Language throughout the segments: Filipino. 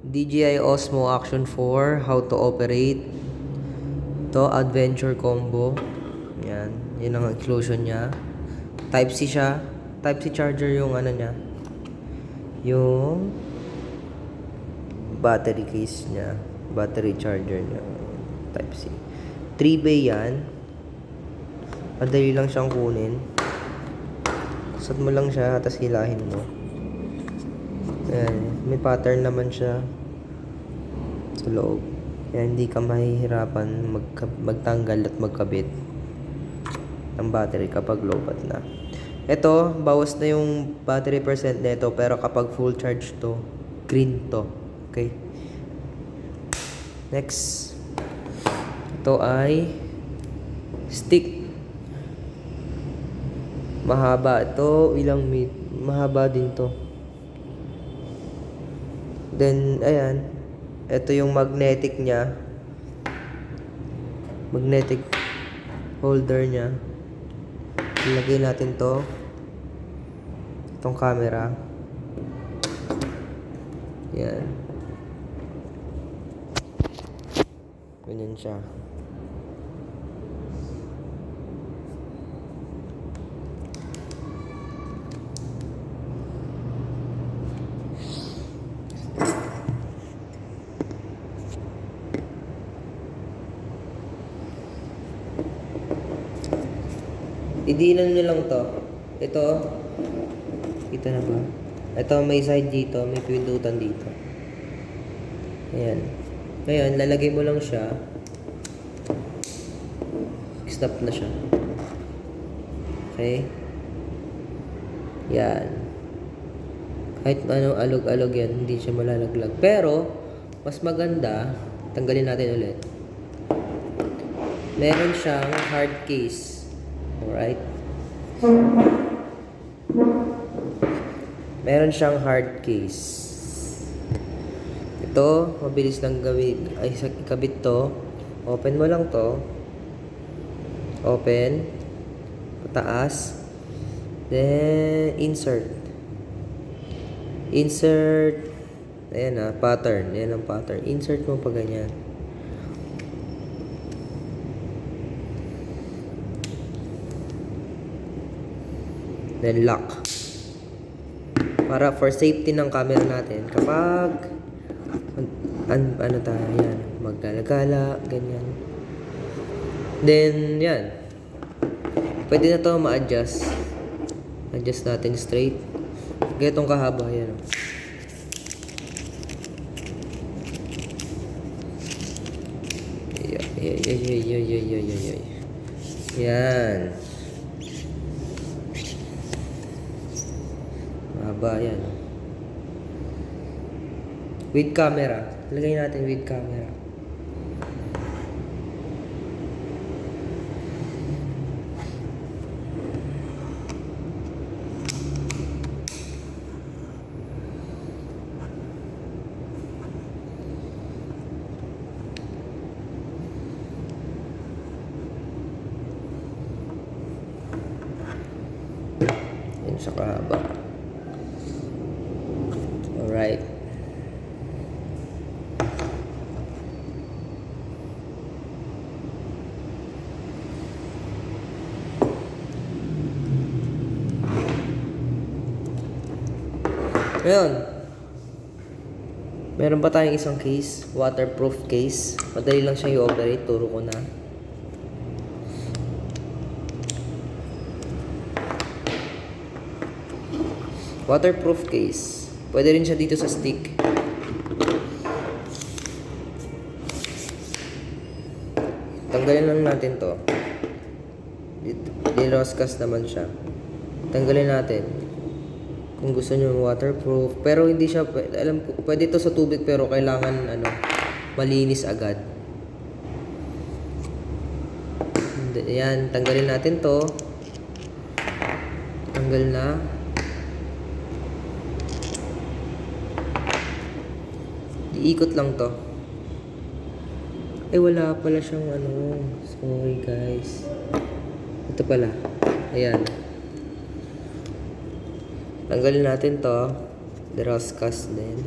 DJI Osmo Action 4, how to operate. To adventure combo. Yan, yun ang inclusion niya. Type-C siya. Type-C charger yung ano niya. Yung battery case niya. Battery charger niya. Type-C. 3-bay yan. Madali lang siyang kunin. Sat mo lang siya, tapos hilahin mo. Ayan, may pattern naman siya sa loob. Kaya hindi ka mahihirapan magtanggal at magkabit ng battery kapag low bat na. Ito, bawas na yung battery percent nito, pero kapag full charge to, green to. Okay? Next. Ito ay stick. Mahaba ito, mahaba din to. Then, ayan. Ito yung magnetic niya. Magnetic holder niya. Ilagay natin to. Itong camera. Yan. Ganyan siya. Idinan nyo lang to. Ito. Kita na ba? Ito may side dito. May pindutan dito. Ayan. Ngayon, lalagay mo lang siya. Stop na siya. Okay? Yan. Kahit ano alog-alog yan, hindi siya malalaglag. Pero, mas maganda, tanggalin natin ulit. Meron siyang hard case. Alright? Meron siyang hard case. Ito, mabilis lang gawin. Ay, ikabit to. Open mo lang to. Open. Pataas. Then, insert. Insert. Ayan na, pattern. Ayan ang pattern. Insert mo pa ganyan. Then lock. Para for safety ng camera natin. Kapag ano tayo, yan. Maglalagala, ganyan. Then, yan. Pwede na to ma-adjust. Adjust natin straight. Ganitong kahaba, yan. Yan. Mahaba yan. With camera. Lagay natin with camera. Yan sa kahaba. Alright. Ngayon, meron pa tayong isang case, waterproof case. Madali lang siya i-operate, turo ko na. Waterproof case. Pwede rin siya dito sa stick. Tanggalin lang natin to. Dinroscast naman siya. Tanggalin natin. Kung gusto nyo waterproof. Pero hindi siya, alam ko, pwede to sa tubig pero kailangan malinis agad. Ayan, tanggalin natin to. Tanggal na. Iikot lang to. Wala pala siyang sorry guys. Ito pala. Ayan. Tanggalin natin to. Dinroscast din.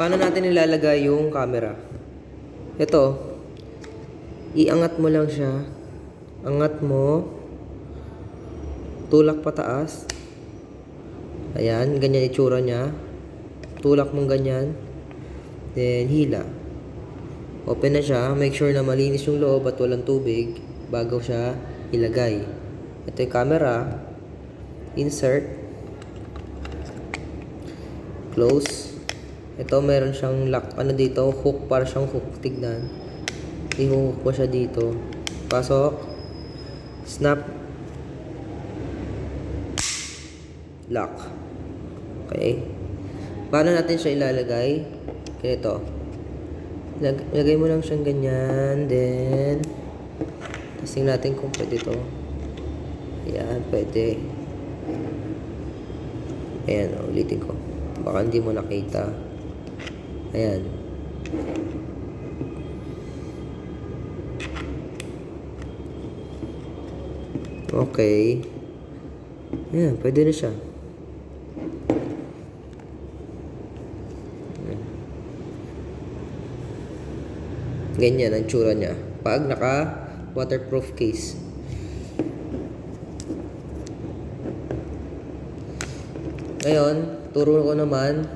paano natin ilalagay yung camera? Ito, iangat mo lang siya. Angat mo. Tulak pataas. Ayan, ganyan itsura niya. Tulak mong ganyan. Then, hila. Open na siya. Make sure na malinis yung loob at walang tubig bago siya ilagay. Ito yung camera. Insert. Close. Ito, meron siyang lock. Ano dito? Hook. Para siyang hook. Tignan. I-hook mo siya dito. Pasok. Snap. Lock. Okay. Paano natin siya ilalagay? Ganito. Lagay mo lang siyang ganyan. Then, testing natin kung pwede ito. Ayan, pwede. Ayan, ulitin ko. Baka hindi mo nakita. Ayan. Okay. Ayan, pwede na siya. Ganyan ang tsura niya. Pag naka waterproof case. Ngayon, turo ko naman